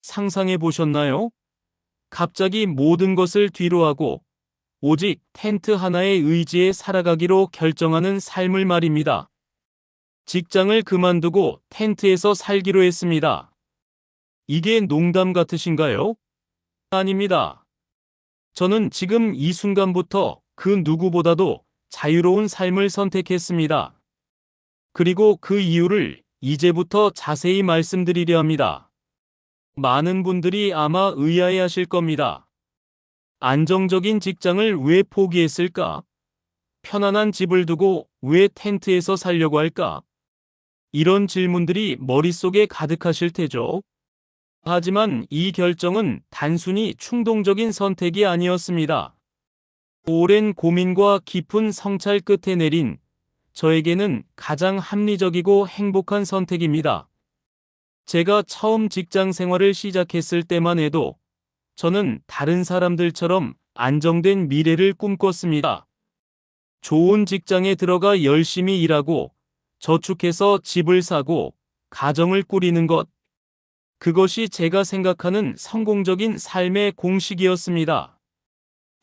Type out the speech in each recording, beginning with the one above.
상상해 보셨나요? 갑자기 모든 것을 뒤로하고 오직 텐트 하나의 의지에 살아가기로 결정하는 삶을 말입니다. 직장을 그만두고 텐트에서 살기로 했습니다. 이게 농담 같으신가요? 아닙니다. 저는 지금 이 순간부터 그 누구보다도 자유로운 삶을 선택했습니다. 그리고 그 이유를 이제부터 자세히 말씀드리려 합니다. 많은 분들이 아마 의아해 하실 겁니다. 안정적인 직장을 왜 포기했을까? 편안한 집을 두고 왜 텐트에서 살려고 할까? 이런 질문들이 머릿속에 가득하실 테죠. 하지만 이 결정은 단순히 충동적인 선택이 아니었습니다. 오랜 고민과 깊은 성찰 끝에 내린 저에게는 가장 합리적이고 행복한 선택입니다. 제가 처음 직장 생활을 시작했을 때만 해도 저는 다른 사람들처럼 안정된 미래를 꿈꿨습니다. 좋은 직장에 들어가 열심히 일하고 저축해서 집을 사고 가정을 꾸리는 것. 그것이 제가 생각하는 성공적인 삶의 공식이었습니다.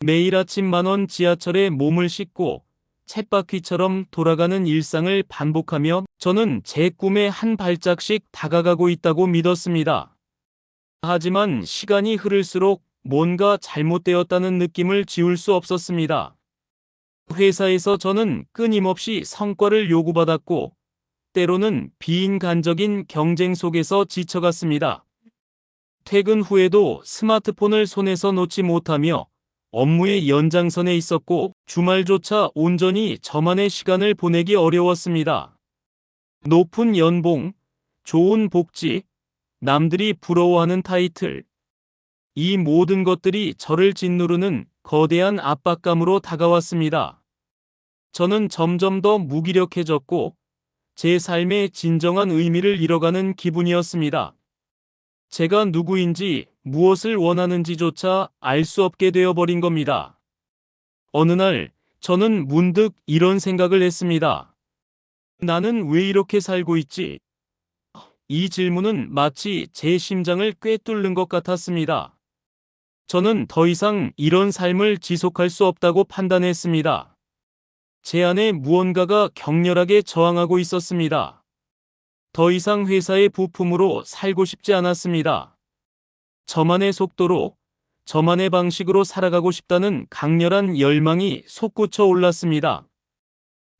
매일 아침 10,000원 지하철에 몸을 싣고 쳇바퀴처럼 돌아가는 일상을 반복하며 저는 제 꿈에 한 발짝씩 다가가고 있다고 믿었습니다. 하지만 시간이 흐를수록 뭔가 잘못되었다는 느낌을 지울 수 없었습니다. 회사에서 저는 끊임없이 성과를 요구받았고 때로는 비인간적인 경쟁 속에서 지쳐갔습니다. 퇴근 후에도 스마트폰을 손에서 놓지 못하며 업무의 연장선에 있었고 주말조차 온전히 저만의 시간을 보내기 어려웠습니다. 높은 연봉, 좋은 복지, 남들이 부러워하는 타이틀. 이 모든 것들이 저를 짓누르는 거대한 압박감으로 다가왔습니다. 저는 점점 더 무기력해졌고 제 삶의 진정한 의미를 잃어가는 기분이었습니다. 제가 누구인지 무엇을 원하는지조차 알 수 없게 되어버린 겁니다. 어느 날 저는 문득 이런 생각을 했습니다. 나는 왜 이렇게 살고 있지? 이 질문은 마치 제 심장을 꿰뚫는 것 같았습니다. 저는 더 이상 이런 삶을 지속할 수 없다고 판단했습니다. 제 안에 무언가가 격렬하게 저항하고 있었습니다. 더 이상 회사의 부품으로 살고 싶지 않았습니다. 저만의 속도로, 저만의 방식으로 살아가고 싶다는 강렬한 열망이 솟구쳐 올랐습니다.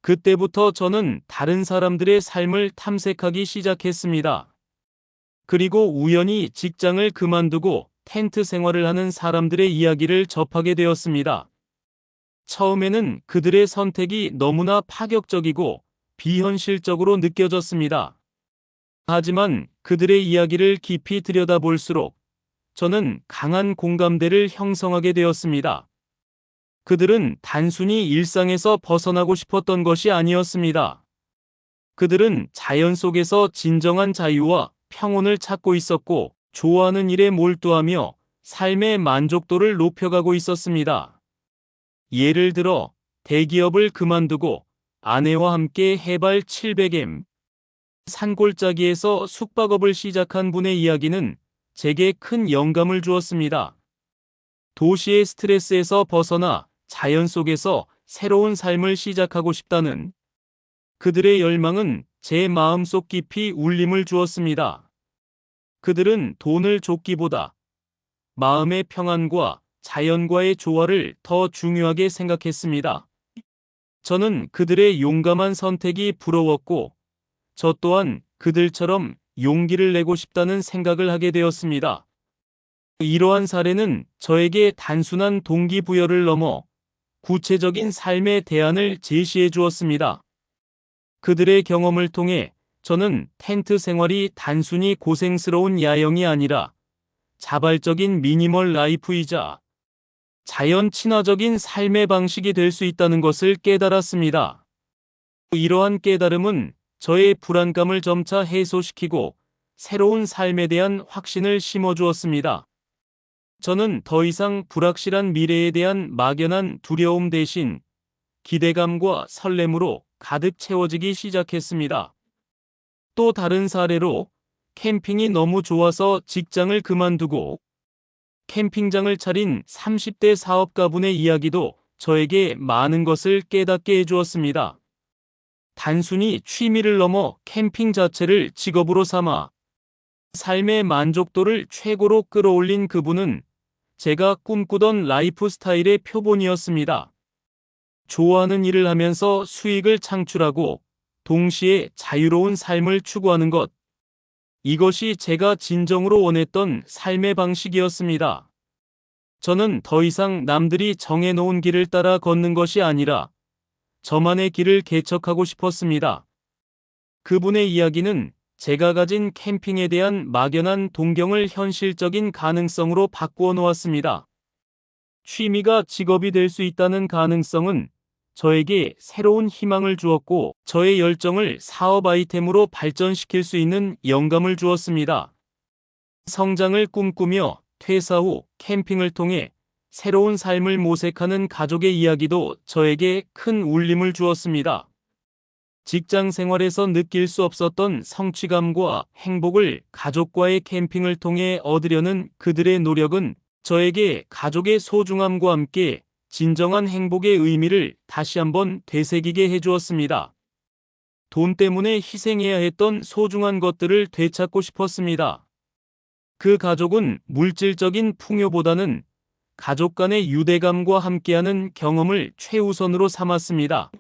그때부터 저는 다른 사람들의 삶을 탐색하기 시작했습니다. 그리고 우연히 직장을 그만두고 텐트 생활을 하는 사람들의 이야기를 접하게 되었습니다. 처음에는 그들의 선택이 너무나 파격적이고 비현실적으로 느껴졌습니다. 하지만 그들의 이야기를 깊이 들여다볼수록 저는 강한 공감대를 형성하게 되었습니다. 그들은 단순히 일상에서 벗어나고 싶었던 것이 아니었습니다. 그들은 자연 속에서 진정한 자유와 평온을 찾고 있었고 좋아하는 일에 몰두하며 삶의 만족도를 높여가고 있었습니다. 예를 들어 대기업을 그만두고 아내와 함께 해발 700m 산골짜기에서 숙박업을 시작한 분의 이야기는 제게 큰 영감을 주었습니다. 도시의 스트레스에서 벗어나 자연 속에서 새로운 삶을 시작하고 싶다는 그들의 열망은 제 마음속 깊이 울림을 주었습니다. 그들은 돈을 쫓기보다 마음의 평안과 자연과의 조화를 더 중요하게 생각했습니다. 저는 그들의 용감한 선택이 부러웠고 저 또한 그들처럼 용기를 내고 싶다는 생각을 하게 되었습니다. 이러한 사례는 저에게 단순한 동기부여를 넘어 구체적인 삶의 대안을 제시해 주었습니다. 그들의 경험을 통해 저는 텐트 생활이 단순히 고생스러운 야영이 아니라 자발적인 미니멀 라이프이자 자연 친화적인 삶의 방식이 될 수 있다는 것을 깨달았습니다. 이러한 깨달음은 저의 불안감을 점차 해소시키고 새로운 삶에 대한 확신을 심어주었습니다. 저는 더 이상 불확실한 미래에 대한 막연한 두려움 대신 기대감과 설렘으로 가득 채워지기 시작했습니다. 또 다른 사례로 캠핑이 너무 좋아서 직장을 그만두고 캠핑장을 차린 30대 사업가분의 이야기도 저에게 많은 것을 깨닫게 해주었습니다. 단순히 취미를 넘어 캠핑 자체를 직업으로 삼아 삶의 만족도를 최고로 끌어올린 그분은 제가 꿈꾸던 라이프 스타일의 표본이었습니다. 좋아하는 일을 하면서 수익을 창출하고 동시에 자유로운 삶을 추구하는 것. 이것이 제가 진정으로 원했던 삶의 방식이었습니다. 저는 더 이상 남들이 정해놓은 길을 따라 걷는 것이 아니라 저만의 길을 개척하고 싶었습니다. 그분의 이야기는 제가 가진 캠핑에 대한 막연한 동경을 현실적인 가능성으로 바꾸어 놓았습니다. 취미가 직업이 될 수 있다는 가능성은 저에게 새로운 희망을 주었고 저의 열정을 사업 아이템으로 발전시킬 수 있는 영감을 주었습니다. 성장을 꿈꾸며 퇴사 후 캠핑을 통해 새로운 삶을 모색하는 가족의 이야기도 저에게 큰 울림을 주었습니다. 직장 생활에서 느낄 수 없었던 성취감과 행복을 가족과의 캠핑을 통해 얻으려는 그들의 노력은 저에게 가족의 소중함과 함께 진정한 행복의 의미를 다시 한번 되새기게 해주었습니다. 돈 때문에 희생해야 했던 소중한 것들을 되찾고 싶었습니다. 그 가족은 물질적인 풍요보다는 가족 간의 유대감과 함께하는 경험을 최우선으로 삼았습니다.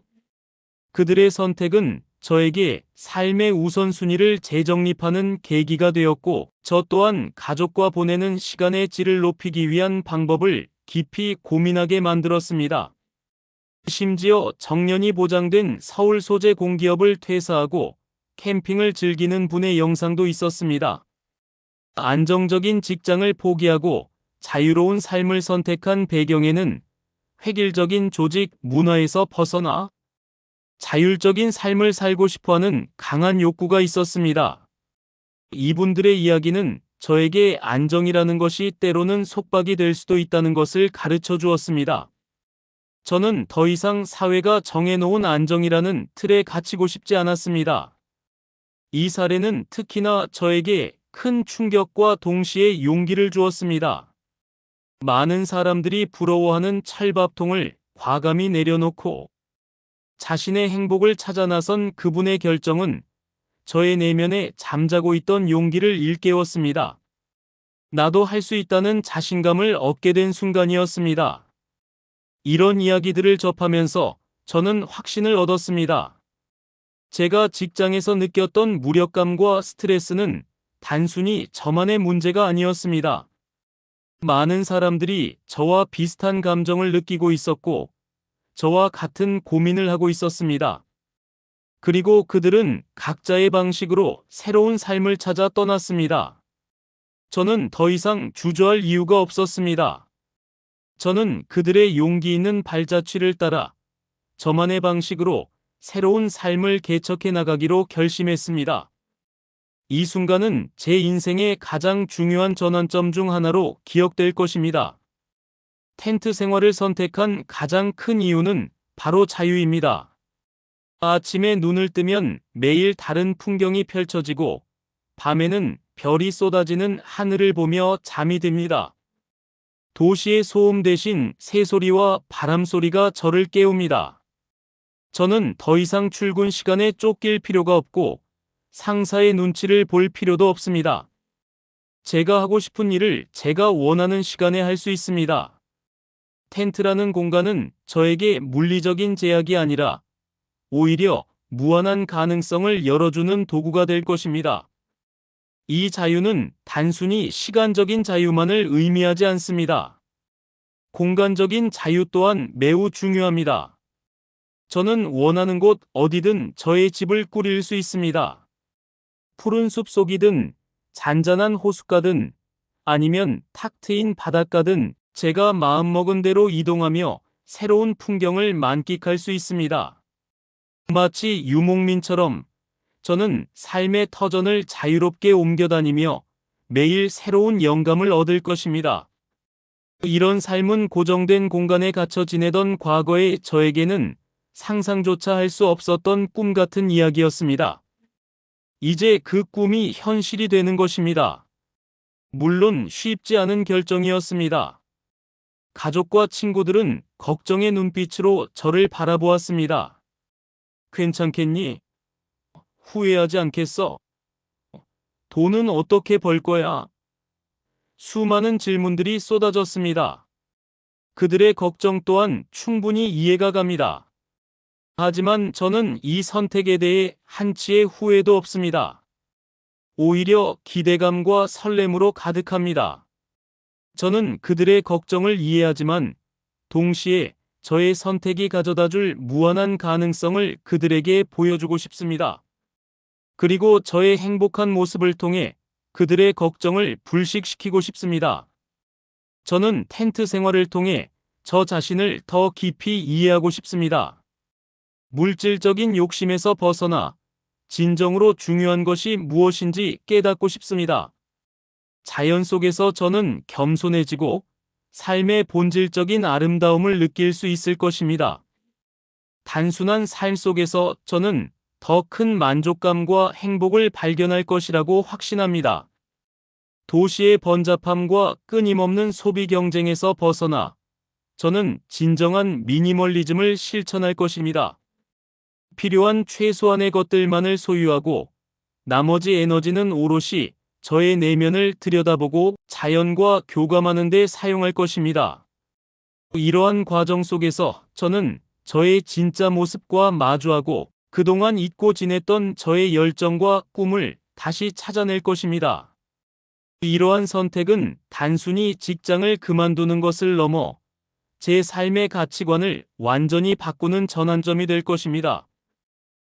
그들의 선택은 저에게 삶의 우선순위를 재정립하는 계기가 되었고, 저 또한 가족과 보내는 시간의 질을 높이기 위한 방법을 깊이 고민하게 만들었습니다. 심지어 정년이 보장된 서울 소재 공기업을 퇴사하고 캠핑을 즐기는 분의 영상도 있었습니다. 안정적인 직장을 포기하고 자유로운 삶을 선택한 배경에는 획일적인 조직 문화에서 벗어나 자율적인 삶을 살고 싶어하는 강한 욕구가 있었습니다. 이분들의 이야기는 저에게 안정이라는 것이 때로는 속박이 될 수도 있다는 것을 가르쳐 주었습니다. 저는 더 이상 사회가 정해놓은 안정이라는 틀에 갇히고 싶지 않았습니다. 이 사례는 특히나 저에게 큰 충격과 동시에 용기를 주었습니다. 많은 사람들이 부러워하는 철밥통을 과감히 내려놓고 자신의 행복을 찾아 나선 그분의 결정은 저의 내면에 잠자고 있던 용기를 일깨웠습니다. 나도 할 수 있다는 자신감을 얻게 된 순간이었습니다. 이런 이야기들을 접하면서 저는 확신을 얻었습니다. 제가 직장에서 느꼈던 무력감과 스트레스는 단순히 저만의 문제가 아니었습니다. 많은 사람들이 저와 비슷한 감정을 느끼고 있었고, 저와 같은 고민을 하고 있었습니다. 그리고 그들은 각자의 방식으로 새로운 삶을 찾아 떠났습니다. 저는 더 이상 주저할 이유가 없었습니다. 저는 그들의 용기 있는 발자취를 따라 저만의 방식으로 새로운 삶을 개척해 나가기로 결심했습니다. 이 순간은 제 인생의 가장 중요한 전환점 중 하나로 기억될 것입니다. 텐트 생활을 선택한 가장 큰 이유는 바로 자유입니다. 아침에 눈을 뜨면 매일 다른 풍경이 펼쳐지고 밤에는 별이 쏟아지는 하늘을 보며 잠이 듭니다. 도시의 소음 대신 새소리와 바람소리가 저를 깨웁니다. 저는 더 이상 출근 시간에 쫓길 필요가 없고 상사의 눈치를 볼 필요도 없습니다. 제가 하고 싶은 일을 제가 원하는 시간에 할 수 있습니다. 텐트라는 공간은 저에게 물리적인 제약이 아니라 오히려 무한한 가능성을 열어주는 도구가 될 것입니다. 이 자유는 단순히 시간적인 자유만을 의미하지 않습니다. 공간적인 자유 또한 매우 중요합니다. 저는 원하는 곳 어디든 저의 집을 꾸릴 수 있습니다. 푸른 숲속이든 잔잔한 호숫가든 아니면 탁 트인 바닷가든 제가 마음먹은 대로 이동하며 새로운 풍경을 만끽할 수 있습니다. 마치 유목민처럼 저는 삶의 터전을 자유롭게 옮겨다니며 매일 새로운 영감을 얻을 것입니다. 이런 삶은 고정된 공간에 갇혀 지내던 과거의 저에게는 상상조차 할 수 없었던 꿈 같은 이야기였습니다. 이제 그 꿈이 현실이 되는 것입니다. 물론 쉽지 않은 결정이었습니다. 가족과 친구들은 걱정의 눈빛으로 저를 바라보았습니다. 괜찮겠니? 후회하지 않겠어? 돈은 어떻게 벌 거야? 수많은 질문들이 쏟아졌습니다. 그들의 걱정 또한 충분히 이해가 갑니다. 하지만 저는 이 선택에 대해 한치의 후회도 없습니다. 오히려 기대감과 설렘으로 가득합니다. 저는 그들의 걱정을 이해하지만 동시에 저의 선택이 가져다 줄 무한한 가능성을 그들에게 보여주고 싶습니다. 그리고 저의 행복한 모습을 통해 그들의 걱정을 불식시키고 싶습니다. 저는 텐트 생활을 통해 저 자신을 더 깊이 이해하고 싶습니다. 물질적인 욕심에서 벗어나 진정으로 중요한 것이 무엇인지 깨닫고 싶습니다. 자연 속에서 저는 겸손해지고 삶의 본질적인 아름다움을 느낄 수 있을 것입니다. 단순한 삶 속에서 저는 더 큰 만족감과 행복을 발견할 것이라고 확신합니다. 도시의 번잡함과 끊임없는 소비 경쟁에서 벗어나 저는 진정한 미니멀리즘을 실천할 것입니다. 필요한 최소한의 것들만을 소유하고 나머지 에너지는 오롯이 저의 내면을 들여다보고 자연과 교감하는 데 사용할 것입니다. 이러한 과정 속에서 저는 저의 진짜 모습과 마주하고 그동안 잊고 지냈던 저의 열정과 꿈을 다시 찾아낼 것입니다. 이러한 선택은 단순히 직장을 그만두는 것을 넘어 제 삶의 가치관을 완전히 바꾸는 전환점이 될 것입니다.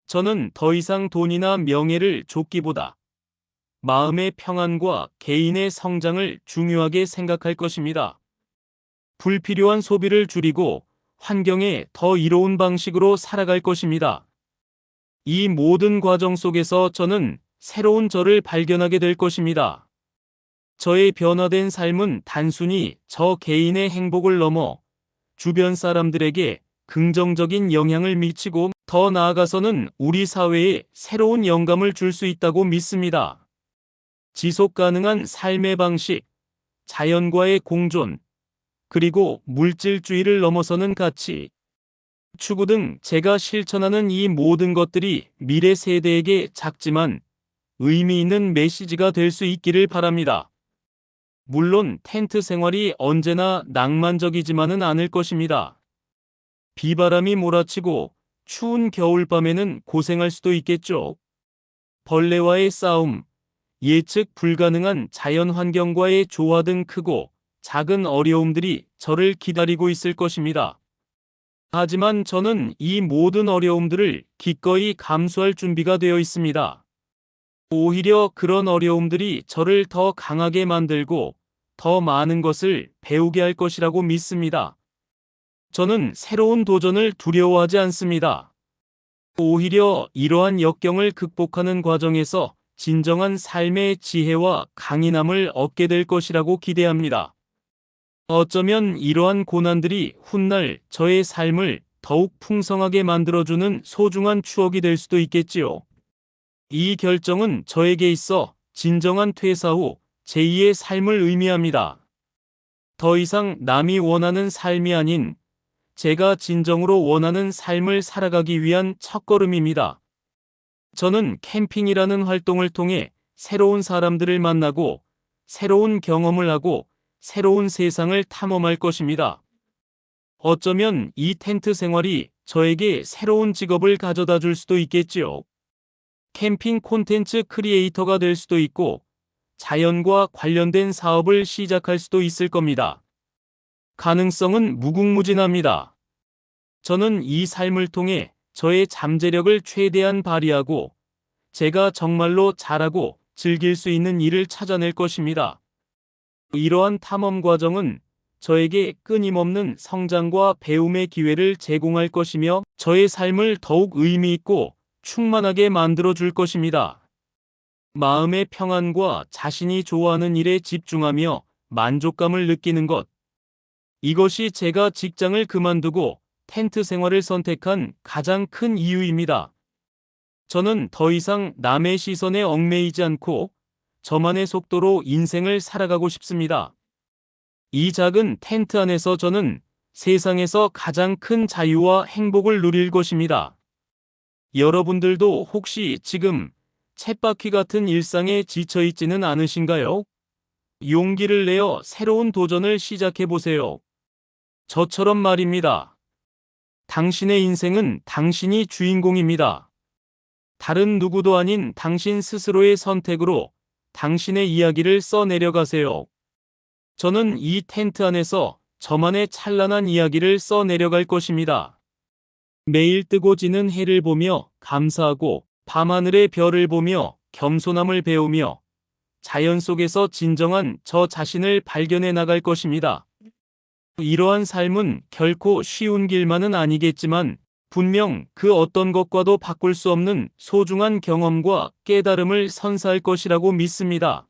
저는 더 이상 돈이나 명예를 쫓기보다 마음의 평안과 개인의 성장을 중요하게 생각할 것입니다. 불필요한 소비를 줄이고 환경에 더 이로운 방식으로 살아갈 것입니다. 이 모든 과정 속에서 저는 새로운 저를 발견하게 될 것입니다. 저의 변화된 삶은 단순히 저 개인의 행복을 넘어 주변 사람들에게 긍정적인 영향을 미치고 더 나아가서는 우리 사회에 새로운 영감을 줄 수 있다고 믿습니다. 지속 가능한 삶의 방식, 자연과의 공존, 그리고 물질주의를 넘어서는 가치, 추구 등 제가 실천하는 이 모든 것들이 미래 세대에게 작지만 의미 있는 메시지가 될 수 있기를 바랍니다. 물론 텐트 생활이 언제나 낭만적이지만은 않을 것입니다. 비바람이 몰아치고 추운 겨울밤에는 고생할 수도 있겠죠. 벌레와의 싸움, 예측 불가능한 자연 환경과의 조화 등 크고 작은 어려움들이 저를 기다리고 있을 것입니다. 하지만 저는 이 모든 어려움들을 기꺼이 감수할 준비가 되어 있습니다. 오히려 그런 어려움들이 저를 더 강하게 만들고 더 많은 것을 배우게 할 것이라고 믿습니다. 저는 새로운 도전을 두려워하지 않습니다. 오히려 이러한 역경을 극복하는 과정에서 진정한 삶의 지혜와 강인함을 얻게 될 것이라고 기대합니다. 어쩌면 이러한 고난들이 훗날 저의 삶을 더욱 풍성하게 만들어주는 소중한 추억이 될 수도 있겠지요. 이 결정은 저에게 있어 진정한 퇴사 후 제2의 삶을 의미합니다. 더 이상 남이 원하는 삶이 아닌 제가 진정으로 원하는 삶을 살아가기 위한 첫걸음입니다. 저는 캠핑이라는 활동을 통해 새로운 사람들을 만나고 새로운 경험을 하고 새로운 세상을 탐험할 것입니다. 어쩌면 이 텐트 생활이 저에게 새로운 직업을 가져다 줄 수도 있겠지요. 캠핑 콘텐츠 크리에이터가 될 수도 있고 자연과 관련된 사업을 시작할 수도 있을 겁니다. 가능성은 무궁무진합니다. 저는 이 삶을 통해 저의 잠재력을 최대한 발휘하고 제가 정말로 잘하고 즐길 수 있는 일을 찾아낼 것입니다. 이러한 탐험 과정은 저에게 끊임없는 성장과 배움의 기회를 제공할 것이며 저의 삶을 더욱 의미 있고 충만하게 만들어 줄 것입니다. 마음의 평안과 자신이 좋아하는 일에 집중하며 만족감을 느끼는 것. 이것이 제가 직장을 그만두고 텐트 생활을 선택한 가장 큰 이유입니다. 저는 더 이상 남의 시선에 얽매이지 않고 저만의 속도로 인생을 살아가고 싶습니다. 이 작은 텐트 안에서 저는 세상에서 가장 큰 자유와 행복을 누릴 것입니다. 여러분들도 혹시 지금 쳇바퀴 같은 일상에 지쳐있지는 않으신가요? 용기를 내어 새로운 도전을 시작해보세요. 저처럼 말입니다. 당신의 인생은 당신이 주인공입니다. 다른 누구도 아닌 당신 스스로의 선택으로 당신의 이야기를 써내려가세요. 저는 이 텐트 안에서 저만의 찬란한 이야기를 써내려갈 것입니다. 매일 뜨고 지는 해를 보며 감사하고 밤하늘의 별을 보며 겸손함을 배우며 자연 속에서 진정한 저 자신을 발견해 나갈 것입니다. 이러한 삶은 결코 쉬운 길만은 아니겠지만 분명 그 어떤 것과도 바꿀 수 없는 소중한 경험과 깨달음을 선사할 것이라고 믿습니다.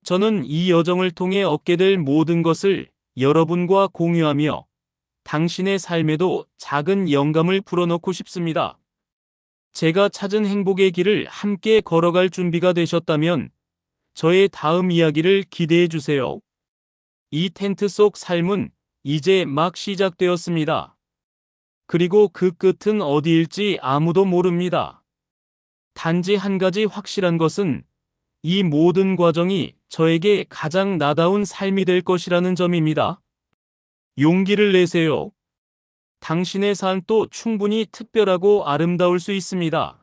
저는 이 여정을 통해 얻게 될 모든 것을 여러분과 공유하며 당신의 삶에도 작은 영감을 불어넣고 싶습니다. 제가 찾은 행복의 길을 함께 걸어갈 준비가 되셨다면 저의 다음 이야기를 기대해 주세요. 이 텐트 속 삶은 이제 막 시작되었습니다. 그리고 그 끝은 어디일지 아무도 모릅니다. 단지 한 가지 확실한 것은 이 모든 과정이 저에게 가장 나다운 삶이 될 것이라는 점입니다. 용기를 내세요. 당신의 삶도 충분히 특별하고 아름다울 수 있습니다.